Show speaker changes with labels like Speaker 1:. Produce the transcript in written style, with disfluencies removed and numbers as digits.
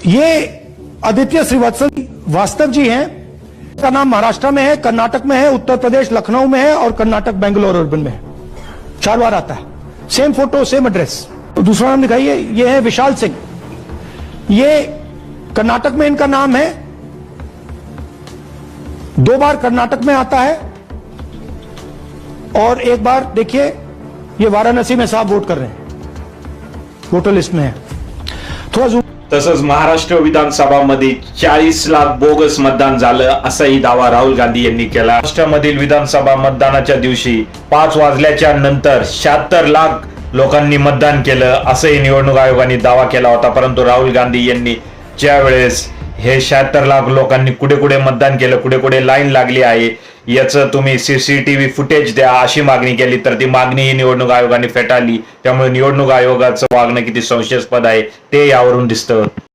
Speaker 1: ये आदित्य श्रीवास्तव वास्तव जी हैं, का नाम महाराष्ट्र में है, कर्नाटक में है, उत्तर प्रदेश लखनऊ में है और कर्नाटक बेंगलोर अर्बन में है। 4 बार आता है, सेम फोटो सेम एड्रेस। तो दूसरा नाम दिखाइए, ये है विशाल सिंह, ये कर्नाटक में इनका नाम है, 2 बार कर्नाटक में आता है और 1 बार देखिए ये वाराणसी में साहब वोट कर रहे हैं, वोटर लिस्ट में है। थोड़ा
Speaker 2: तसंच महाराष्ट्र विधानसभामध्ये 40 लाख बोगस मतदान झालं असाही दावा राहुल गांधी यांनी केला। महाराष्ट्रामधील विधानसभा मतदानाच्या दिवशी 5 वाजल्याच्या नंतर 76 लाख लोकांनी मतदान केलं असंही निवडणूक आयोगाने दावा केला होता। परंतु राहुल गांधी यांनी ज्या वेळेस हे 76 लाख लोकांनी कुठे कुठे मतदान केलं, कुठे कुठे लाईन लागली आहे याचं तुम्ही सीसीटीव्ही फुटेज द्या अशी मागणी केली, तर ती मागणी ही निवडणूक आयोगाने फेटाळली। त्यामुळे निवडणूक आयोगाचं वागणं किती संशयास्पद आहे ते यावरून दिसतं।